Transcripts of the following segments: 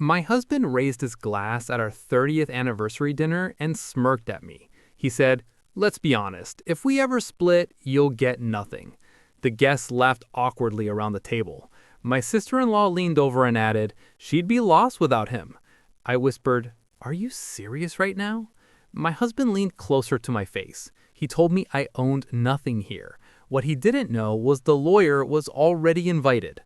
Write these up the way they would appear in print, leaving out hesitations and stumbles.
My husband raised his glass at our 30th anniversary dinner and smirked at me. He said, "Let's be honest, if we ever split, you'll get nothing." The guests laughed awkwardly around the table. My sister-in-law leaned over and added, "She'd be lost without him." I whispered, "Are you serious right now?" My husband leaned closer to my face. He told me I owned nothing here. What he didn't know was the lawyer was already invited.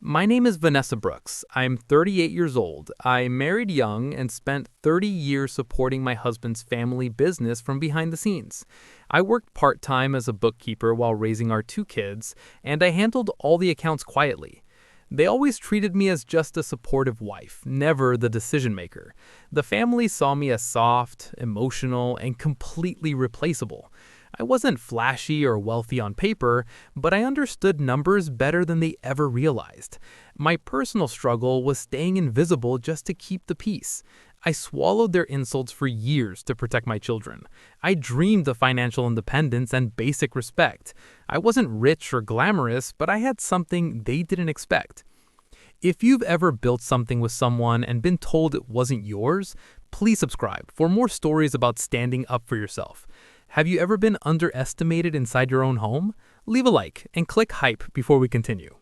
My name is Vanessa Brooks. I'm 38 years old. I married young and spent 30 years supporting my husband's family business from behind the scenes. I worked part-time as a bookkeeper while raising our two kids, and I handled all the accounts quietly. They always treated me as just a supportive wife, never the decision maker. The family saw me as soft, emotional, and completely replaceable. I wasn't flashy or wealthy on paper, but I understood numbers better than they ever realized. My personal struggle was staying invisible just to keep the peace. I swallowed their insults for years to protect my children. I dreamed of financial independence and basic respect. I wasn't rich or glamorous, but I had something they didn't expect. If you've ever built something with someone and been told it wasn't yours, please subscribe for more stories about standing up for yourself. Have you ever been underestimated inside your own home? Leave a like and click hype before we continue.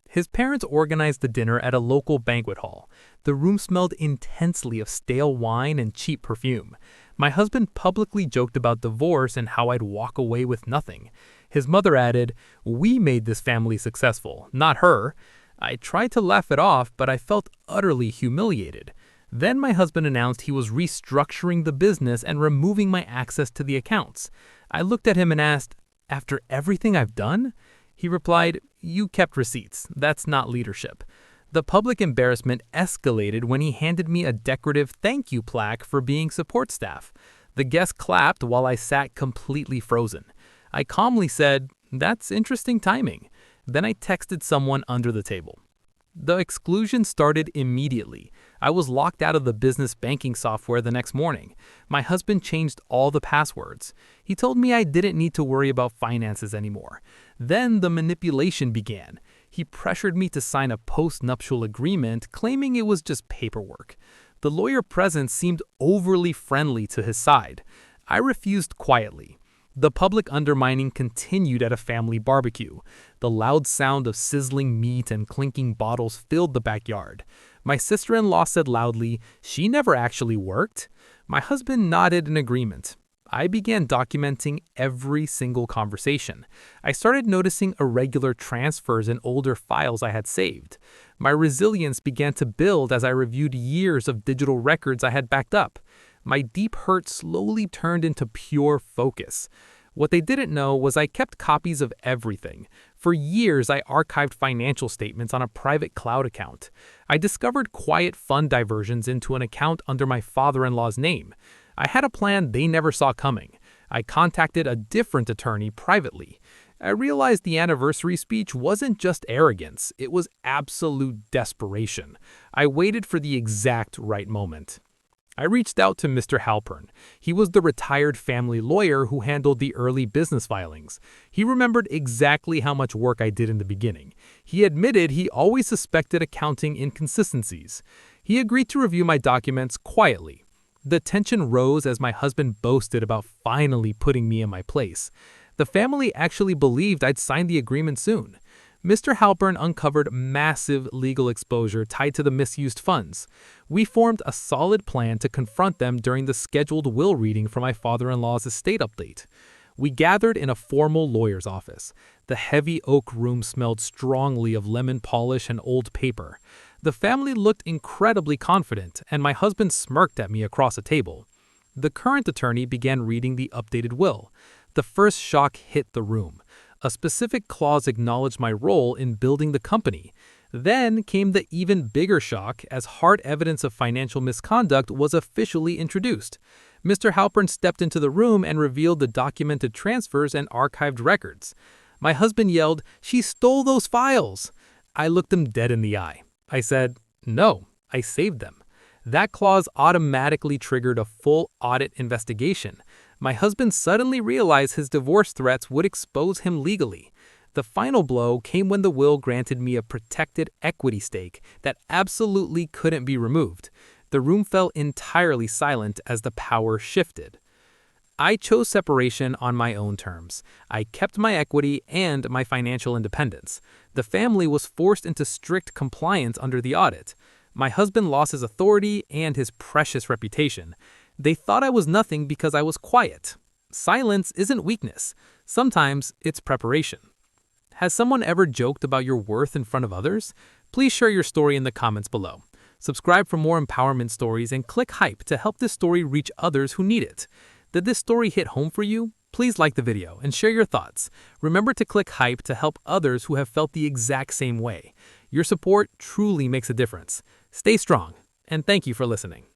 His parents organized the dinner at a local banquet hall. The room smelled intensely of stale wine and cheap perfume. My husband publicly joked about divorce and how I'd walk away with nothing. His mother added, "We made this family successful, not her." I tried to laugh it off, but I felt utterly humiliated. Then my husband announced he was restructuring the business and removing my access to the accounts. I looked at him and asked, "After everything I've done?" He replied, "You kept receipts. That's not leadership." The public embarrassment escalated when he handed me a decorative thank you plaque for being support staff. The guests clapped while I sat completely frozen. I calmly said, "That's interesting timing." Then I texted someone under the table. The exclusion started immediately. I was locked out of the business banking software the next morning. My husband changed all the passwords. He told me I didn't need to worry about finances anymore. Then the manipulation began. He pressured me to sign a post-nuptial agreement, claiming it was just paperwork. The lawyer present seemed overly friendly to his side. I refused quietly. The public undermining continued at a family barbecue. The loud sound of sizzling meat and clinking bottles filled the backyard. My sister-in-law said loudly, "She never actually worked." My husband nodded in agreement. I began documenting every single conversation. I started noticing irregular transfers in older files I had saved. My resilience began to build as I reviewed years of digital records I had backed up. My deep hurt slowly turned into pure focus. What they didn't know was I kept copies of everything. For years, I archived financial statements on a private cloud account. I discovered quiet fund diversions into an account under my father-in-law's name. I had a plan they never saw coming. I contacted a different attorney privately. I realized the anniversary speech wasn't just arrogance, it was absolute desperation. I waited for the exact right moment. I reached out to Mr. Halpern. He was the retired family lawyer who handled the early business filings. He remembered exactly how much work I did in the beginning. He admitted he always suspected accounting inconsistencies. He agreed to review my documents quietly. The tension rose as my husband boasted about finally putting me in my place. The family actually believed I'd sign the agreement soon. Mr. Halpern uncovered massive legal exposure tied to the misused funds. We formed a solid plan to confront them during the scheduled will reading for my father-in-law's estate update. We gathered in a formal lawyer's office. The heavy oak room smelled strongly of lemon polish and old paper. The family looked incredibly confident, and my husband smirked at me across a table. The current attorney began reading the updated will. The first shock hit the room. A specific clause acknowledged my role in building the company. Then came the even bigger shock as hard evidence of financial misconduct was officially introduced. Mr. Halpern stepped into the room and revealed the documented transfers and archived records. My husband yelled, "She stole those files!" I looked him dead in the eye. I said, "No, I saved them." That clause automatically triggered a full audit investigation. My husband suddenly realized his divorce threats would expose him legally. The final blow came when the will granted me a protected equity stake that absolutely couldn't be removed. The room fell entirely silent as the power shifted. I chose separation on my own terms. I kept my equity and my financial independence. The family was forced into strict compliance under the audit. My husband lost his authority and his precious reputation. They thought I was nothing because I was quiet. Silence isn't weakness. Sometimes it's preparation. Has someone ever joked about your worth in front of others? Please share your story in the comments below. Subscribe for more empowerment stories and click hype to help this story reach others who need it. Did this story hit home for you? Please like the video and share your thoughts. Remember to click hype to help others who have felt the exact same way. Your support truly makes a difference. Stay strong, and thank you for listening.